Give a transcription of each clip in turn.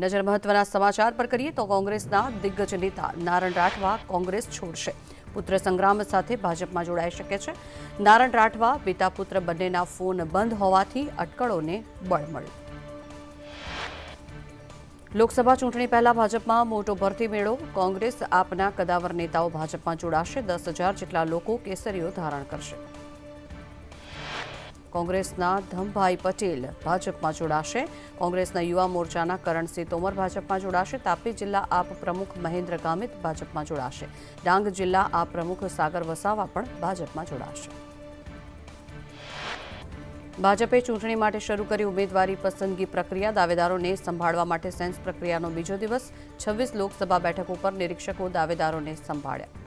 નજર મહત્વના સમાચાર પર કરીએ તો કોંગ્રેસના દિગ્ગજ નેતા નારણ રાઠવા કોંગ્રેસ છોડશે. પુત્ર સંગ્રામ સાથે ભાજપમાં જોડાઈ શકે છે. નારણ રાઠવા પિતા પુત્ર બંનેના ફોન બંધ હોવાથી અટકળોને બળ મળ્યું. લોકસભા ચૂંટણી પહેલા ભાજપમાં મોટો ભરતી મેળો. કોંગ્રેસ આપના કદાવર નેતાઓ ભાજપમાં જોડાશે. 10,000 જેટલા લોકો કેસરીઓ ધારણ કરશે. કોંગ્રેસના ધમભાઈ પટેલ ભાજપમાં જોડાશે. કોંગ્રેસના યુવા મોરચાના કરણસિંહ તોમર ભાજપમાં જોડાશે. તાપી જિલ્લા આપ પ્રમુખ મહેન્દ્ર ગામિત ભાજપમાં જોડાશે. ડાંગ જિલ્લા આપ પ્રમુખ સાગર વસાવા પણ ભાજપમાં જોડાશે. ભાજપે ચૂંટણી માટે શરૂ કરી ઉમેદવારી પસંદગી પ્રક્રિયા. દાવેદારોને સંભાળવા માટે સેન્સ પ્રક્રિયાનો બીજો દિવસ. 26 લોકસભા બેઠકો પર નિરીક્ષકો દાવેદારોને સંભાળ્યા.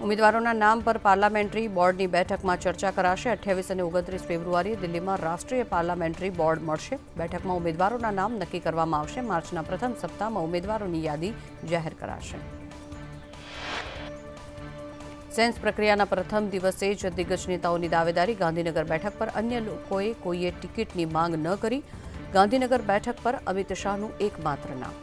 ઉમેદવારોના નામ પર પાર્લામેન્ટરી બોર્ડની બેઠકમાં ચર્ચા કરાશે. 28 અને 29 ફેબ્રુઆરીએ દિલ્હીમાં રાષ્ટ્રીય પાર્લામેન્ટરી બોર્ડ મળશે. બેઠકમાં ઉમેદવારોના નામ નક્કી કરવામાં આવશે. માર્ચના પ્રથમ સપ્તાહમાં ઉમેદવારોની યાદી જાહેર કરાશે. સેન્સ પ્રક્રિયાના પ્રથમ દિવસે જ દિગ્ગજ નેતાઓની દાવેદારી. ગાંધીનગર બેઠક પર અન્ય લોકોએ કોઈએ ટિકિટની માંગ ન કરી. ગાંધીનગર બેઠક પર અમિત શાહનું એકમાત્ર નામ.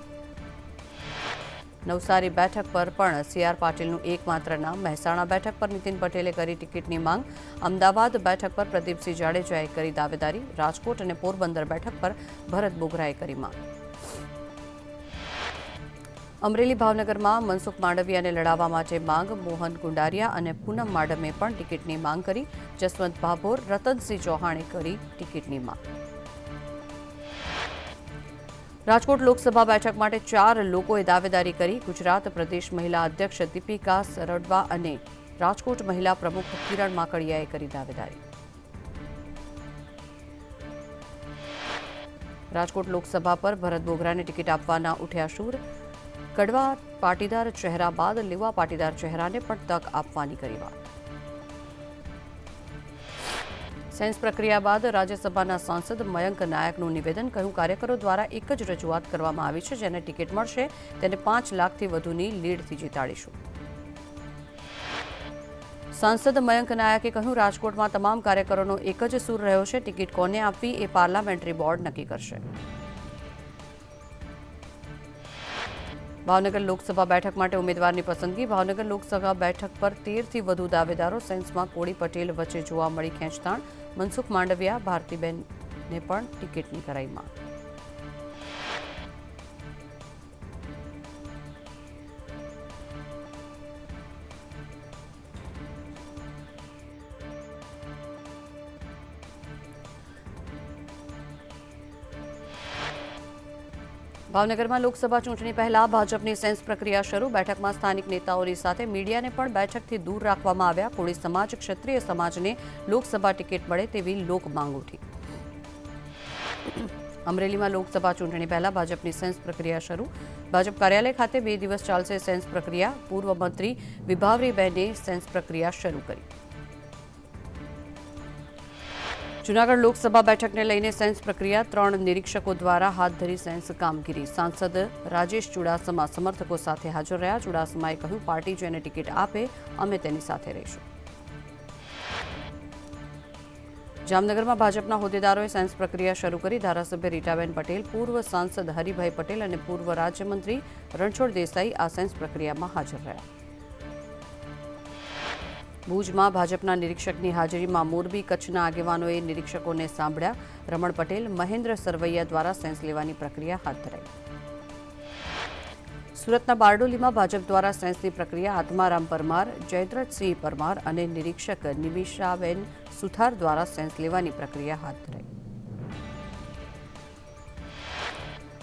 નવસારી બેઠક પર પણ સી.આર. પાટીલનું એકમાત્ર નામ. મહેસાણા બેઠક પર નીતિન પટેલે કરી ટિકિટની માંગ. અમદાવાદ બેઠક પર પ્રદીપસિંહ જાડેજાએ કરી દાવેદારી. રાજકોટ અને પોરબંદર બેઠક પર ભરત બોગરાએ કરી માંગ. અમરેલી ભાવનગરમાં મનસુખ માંડવિયાને લડાવવા માટે માંગ. મોહન કુંડારિયા અને પૂનમ માડમે પણ ટિકિટની માંગ કરી. જસવંત ભાભોર, રતનસિંહ ચૌહાણે કરી ટિકિટની માંગ. રાજકોટ લોકસભા બેઠક માટે 4 લોકોએ દાવેદારી કરી. ગુજરાત પ્રદેશ મહિલા અધ્યક્ષ દીપિકા સરડવા અને રાજકોટ મહિલા પ્રમુખ કિરણ માકડિયાએ કરી દાવેદારી. રાજકોટ લોકસભા પર ભરત બોગરાને ટિકિટ આપવાના ઉઠ્યા સૂર. કડવા પાટીદાર ચહેરા બાદ લેવા પાટીદાર ચહેરાને પણ તક આપવાની કરી વાત. સેન્સ પ્રક્રિયા બાદ રાજ્યસભાના સાંસદ મયંક નાયકનું નિવેદન. કહ્યું, કાર્યકરો દ્વારા એક જ રજૂઆત કરવામાં આવી છે. જેને ટિકિટ મળશે તેને 5 લાખથી વધુની લીડથી જીતાડીશું. સાંસદ મયંક નાયકે કહ્યું, રાજકોટમાં તમામ કાર્યકરોનો એક જ સૂર રહ્યો છે. ટિકિટ કોને આપવી એ પાર્લામેન્ટરી બોર્ડ નક્કી કરશે. ભાવનગર લોકસભા બેઠક માટે ઉમેદવારની પસંદગી. ભાવનગર લોકસભા બેઠક પર 13થી વધુ દાવેદારો. સેન્સમાં કોળી પટેલ વચ્ચે જોવા મળી ખેંચતાણ. મનસુખ માંડવિયા, ભારતીબેનને પણ ટિકિટની કરાઈ માંગ. ભાવનગરમાં લોકસભા ચૂંટણી પહેલા ભાજપની સેન્સ પ્રક્રિયા શરૂ. બેઠકમાં સ્થાનિક નેતાઓની સાથે મીડિયાને પણ બેઠકથી દૂર રાખવામાં આવ્યા. કોળી સમાજ, ક્ષત્રિય સમાજને લોકસભા ટિકિટ મળે તેવી લોક માંગ ઉઠી. અમરેલીમાં લોકસભા ચૂંટણી પહેલા ભાજપની સેન્સ પ્રક્રિયા શરૂ. ભાજપ કાર્યાલય ખાતે 2 દિવસ ચાલશે સેન્સ પ્રક્રિયા. પૂર્વ મંત્રી વિભાવરીબેને સેન્સ પ્રક્રિયા શરૂ કરી. જૂનાગઢ લોકસભા બેઠકને લઈને સેન્સ પ્રક્રિયા. 3 નિરીક્ષકો દ્વારા હાથ ધરી સેન્સ કામગીરી. સાંસદ રાજેશ ચુડાસમા સમર્થકો સાથે હાજર રહ્યા. ચુડાસમાએ કહ્યું, પાર્ટી જેને ટિકિટ આપે અમે તેની સાથે રહીશું. જામનગરમાં ભાજપના હોદ્દેદારોએ સેન્સ પ્રક્રિયા શરૂ કરી. ધારાસભ્ય રીટાબેન પટેલ, પૂર્વ સાંસદ હરિભાઈ પટેલ અને પૂર્વ રાજ્યમંત્રી રણછોડ દેસાઈ આ સેન્સ પ્રક્રિયામાં હાજર રહ્યા. ભુજમાં ભાજપના નિરીક્ષકની હાજરીમાં મોરબી, કચ્છના આગેવાનોએ નિરીક્ષકોને સાંભળ્યા. રમણ પટેલ, મહેન્દ્ર સરવૈયા દ્વારા સેન્સ લેવાની પ્રક્રિયા હાથ ધરાઈ. સુરતના બારડોલીમાં ભાજપ દ્વારા સેન્સની પ્રક્રિયા. આત્મારામ પરમાર, જયદ્રથસિંહ પરમાર અને નિરીક્ષક નિમિષાબેન સુથાર દ્વારા સેન્સ લેવાની પ્રક્રિયા હાથ ધરાઈ.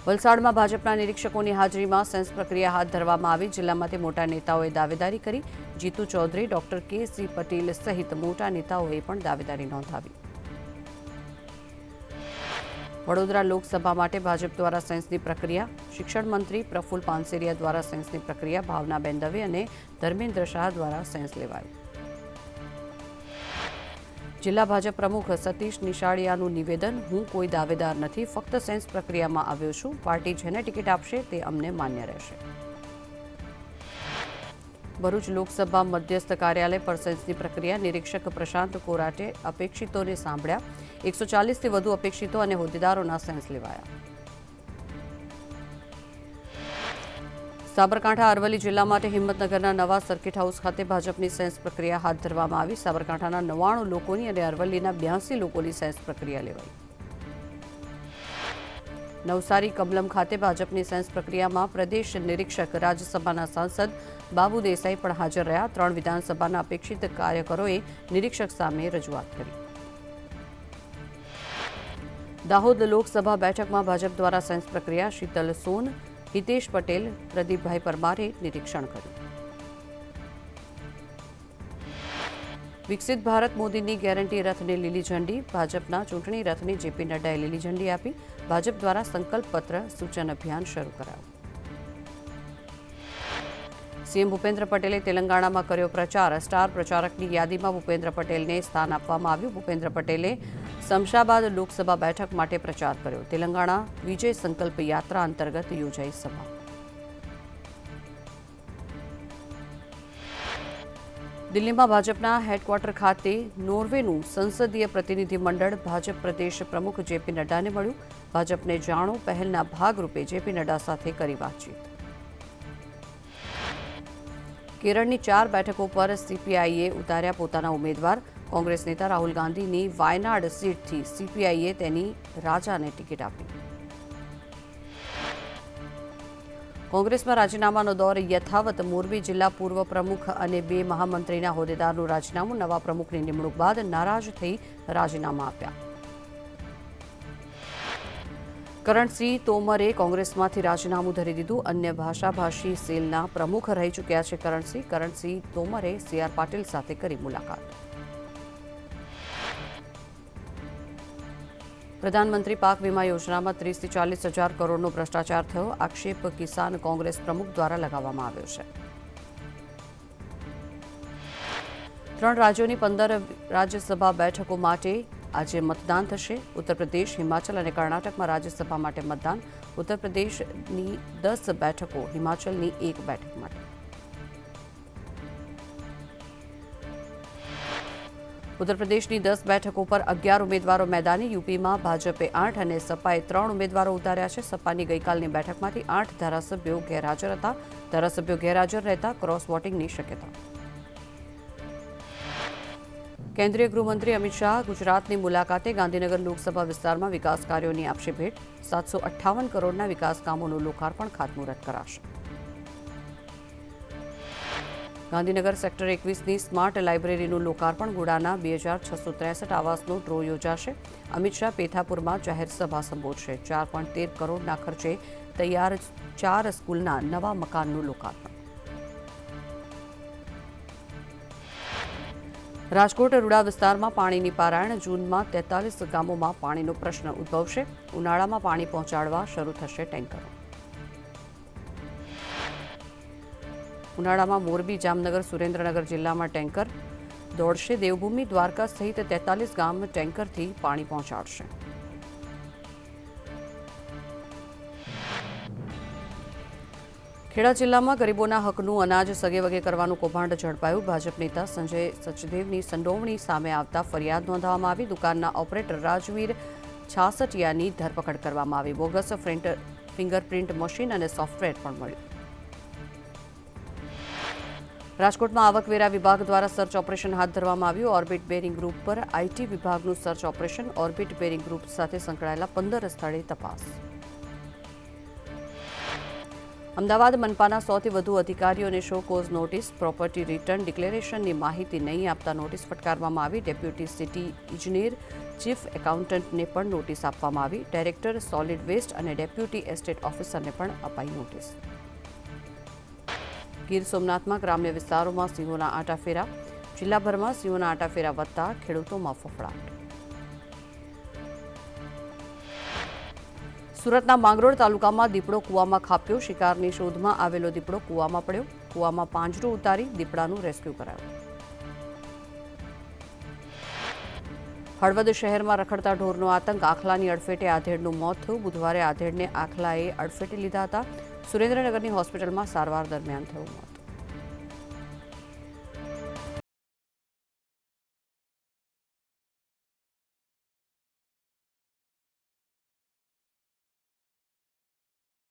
વલસાડમાં ભાજપના નિરીક્ષકોની હાજરીમાં સેન્સ પ્રક્રિયા હાથ ધરવામાં આવી. જિલ્લામાંથી મોટા નેતાઓએ દાવેદારી કરી. જીતુ ચૌધરી, ડોક્ટર કે.સી. પટેલ સહિત મોટા નેતાઓએ પણ દાવેદારી નોંધાવી. વડોદરા લોકસભા માટે ભાજપ દ્વારા સેન્સની પ્રક્રિયા. શિક્ષણ મંત્રી પ્રફુલ પાનસેરિયા દ્વારા સેન્સની પ્રક્રિયા. ભાવનાબેન દવે અને ધર્મેન્દ્ર શાહ દ્વારા સેન્સ લેવાયું. જિલ્લા ભાજપ પ્રમુખ સતીશ નિશાળિયાનું નિવેદન. હું કોઈ દાવેદાર નથી, ફક્ત સેન્સ પ્રક્રિયામાં આવ્યો છું. પાર્ટી જેને ટિકિટ આપશે તે અમને માન્ય રહેશે. ભરૂચ લોકસભા મધ્યસ્થ કાર્યાલય પર સેન્સની પ્રક્રિયા નિરીક્ષક પ્રશાંત કોરાટે અપેક્ષિતોને સાંભળ્યા 140થી વધુ અપેક્ષિતો અને હોદ્દેદારોના સેન્સ લેવાયા. સાબરકાંઠા અરવલ્લી જિલ્લા માટે હિંમતનગરના નવા સર્કિટ હાઉસ ખાતે ભાજપની સેન્સ પ્રક્રિયા હાથ ધરવામાં આવી. સાબરકાંઠાના 99 લોકોની અને અરવલ્લીના 82 લોકોની સેન્સ પ્રક્રિયા લેવાઈ. નવસારી કમલમ ખાતે ભાજપની સેન્સ પ્રક્રિયામાં પ્રદેશ નિરીક્ષક રાજ્યસભાના સાંસદ બાબુ દેસાઈ પણ હાજર રહ્યા. 3 વિધાનસભાના અપેક્ષિત કાર્યકરોએ નિરીક્ષક સામે રજૂઆત કરી. દાહોદ લોકસભા બેઠકમાં ભાજપ દ્વારા સેન્સ પ્રક્રિયા શીતલ સોન, હિતેશ પટેલ, પ્રદીપભાઈ પરમારે નિરીક્ષણ કર્યું. વિકસિત ભારત મોદીની ગેરંટી રથને લીલી ઝંડી. ભાજપના ચૂંટણી રથને જેપી નડ્ડાએ લીલી ઝંડી આપી. ભાજપ દ્વારા સંકલ્પ પત્ર સૂચન અભિયાન શરૂ કરાયું. સીએમ ભૂપેન્દ્ર પટેલે તેલંગાણામાં કર્યો પ્રચાર. સ્ટાર પ્રચારકની યાદીમાં ભૂપેન્દ્ર પટેલને સ્થાન આપવામાં આવ્યું. ભૂપેન્દ્ર પટેલે શમશાબાદ લોકસભા બેઠક માટે પ્રચાર કર્યો. તેલંગાણા વિજય સંકલ્પ યાત્રા અંતર્ગત યોજાઈ સભા. દિલ્હીમાં ભાજપના હેડક્વાર્ટર ખાતે નોર્વેનું સંસદીય પ્રતિનિધિમંડળ ભાજપ પ્રદેશ પ્રમુખ જેપી નડ્ડાને મળ્યું. ભાજપને જાણો પહેલના ભાગરૂપે જેપી નડ્ડા સાથે કરી વાતચીત. કેરળની 4 બેઠકો પર સીપીઆઈએ ઉતાર્યા પોતાના ઉમેદવાર. કોંગ્રેસ નેતા રાહુલ ગાંધીની વાયનાડ સીટથી સીપીઆઈએ તેની રાજાને ટિકિટ આપી. કોંગ્રેસમાં રાજીનામાનો દોર યથાવત. મોરબી જિલ્લા પૂર્વ પ્રમુખ અને 2 મહામંત્રીના હોદ્દેદારનું રાજીનામું. નવા પ્રમુખની નિમણૂક બાદ નારાજ થઈ રાજીનામા આપ્યા. કરણસિંહ તોમરે કોંગ્રેસમાંથી રાજીનામું ધરી દીધું. અન્ય ભાષાભાષી સેલના પ્રમુખ રહી ચૂક્યા છે કરણસિંહ તોમરે સીઆર પાટીલ સાથે કરી મુલાકાત. પ્રધાનમંત્રી પાક વીમા યોજનામાં 30 થી 40 હજાર કરોડનો ભ્રષ્ટાચાર થયો. આક્ષેપ કિસાન કોંગ્રેસ પ્રમુખ દ્વારા લગાવવામાં આવ્યો છે. 3 રાજ્યોની 15 રાજ્યસભા બેઠકો માટે આજે મતદાન થશે. ઉત્તર પ્રદેશ, હિમાચલ અને કર્ણાટકમાં રાજ્યસભા માટે મતદાન. ઉત્તર પ્રદેશની 10 બેઠકો, હિમાચલની 1 બેઠક માટે. ઉત્તર પ્રદેશની 10 બેઠકો પર 11 ઉમેદવારો મેદાને. યુપીમાં ભાજપે 8 અને સપાએ 3 ઉમેદવારો ઉતાર્યા છે. સપાની ગઈકાલની બેઠકમાંથી 8 ધારાસભ્યો ગેરહાજર હતા. ધારાસભ્યો ગેરહાજર રહેતા ક્રોસ વોટિંગની શક્યતા. કેન્દ્રીય ગૃહમંત્રી અમિત શાહ ગુજરાતની મુલાકાતે. ગાંધીનગર લોકસભા વિસ્તારમાં વિકાસ કાર્યોની આપશે ભેટ. 758 કરોડના વિકાસ કામોનું લોકાર્પણ ખાતમુહૂર્ત કરાશે. ગાંધીનગર સેક્ટર 21ની સ્માર્ટ લાઇબ્રેરીનું લોકાર્પણ. ગુડાના 2663 આવાસનો ડ્રો યોજાશે. અમિત શાહ પેથાપુરમાં જાહેર સભા સંબોધશે. 4.13 કરોડના ખર્ચે તૈયાર 4 સ્કૂલના નવા મકાનનું લોકાર્પણ. રાજકોટ રૂડા વિસ્તારમાં પાણીની પારાયણ. જૂનમાં 43 ગામોમાં પાણીનો પ્રશ્ન ઉદ્ભવશે. ઉનાળામાં પાણી પહોંચાડવા શરૂ થશે ટેન્કરો. ઉનાળામાં મોરબી, જામનગર, સુરેન્દ્રનગર જિલ્લામાં ટેન્કર દોડશે. દેવભૂમિ, દ્વારકા સહિત 43 ગામ ટેન્કરથી પાણી પહોંચાડશે. ખેડા જિલ્લામાં ગરીબોના હકનું અનાજ સગેવગે કરવાનું કૌભાંડ ઝડપાયું. ભાજપ નેતા સંજય સચદેવની સંડોવણી સામે આવતા ફરિયાદ નોંધવામાં આવી. દુકાનના ઓપરેટર રાજવીર છાસઠિયાની ધરપકડ કરવામાં આવી. બોગસ ફિંગરપ્રિન્ટ મશીન અને સોફ્ટવેર પણ મળ્યું. રાજકોટમાં આવકવેરા વિભાગ દ્વારા સર્ચ ઓપરેશન હાથ ધરવામાં આવ્યું. ઓર્બિટ બેરિંગ ગ્રુપ પર આઈટી વિભાગનું search operation. Orbit bearing group સાથે સંકળાયેલા 15 સ્થળે તપાસ. અમદાવાદ મનપાના 100થી વધુ અધિકારીઓને show cause notice. Property return ડિક્લેરેશનની માહિતી નહીં આપતા નોટિસ ફટકારવામાં આવી. ડેપ્યુટી સિટી ઇજનેર, ચીફ એકાઉન્ટન્ટને પણ નોટિસ આપવામાં આવી. ડાયરેક્ટર સોલિડ વેસ્ટ અને ડેપ્યુટી એસ્ટેટ ઓફિસરને પણ અપાઈ નોટિસ. ગીર સોમનાથમાં ગ્રામ્ય વિસ્તારોમાં સિંહોના આંટાફેરા. જિલ્લાભરમાં સિંહોના આંટાફેરા વધતા ખેડૂતોમાં ફફડાટ. સુરતના માંગરોળ તાલુકામાં દીપડો કૂવામાં ખાબક્યો. શિકારની શોધમાં આવેલો દીપડો કૂવામાં પડ્યો. કૂવામાં પાંજરું ઉતારી દીપડાનું રેસ્ક્યુ કરાયું. હળવદ શહેરમાં રખડતા ઢોરનો આતંક. આખલાની અડફેટે આધેડનું મોત થયું. બુધવારે આધેડને આખલાએ અડફેટે લીધા હતા. સુરેન્દ્રનગરની હોસ્પિટલમાં સારવાર દરમિયાન થયું મોત.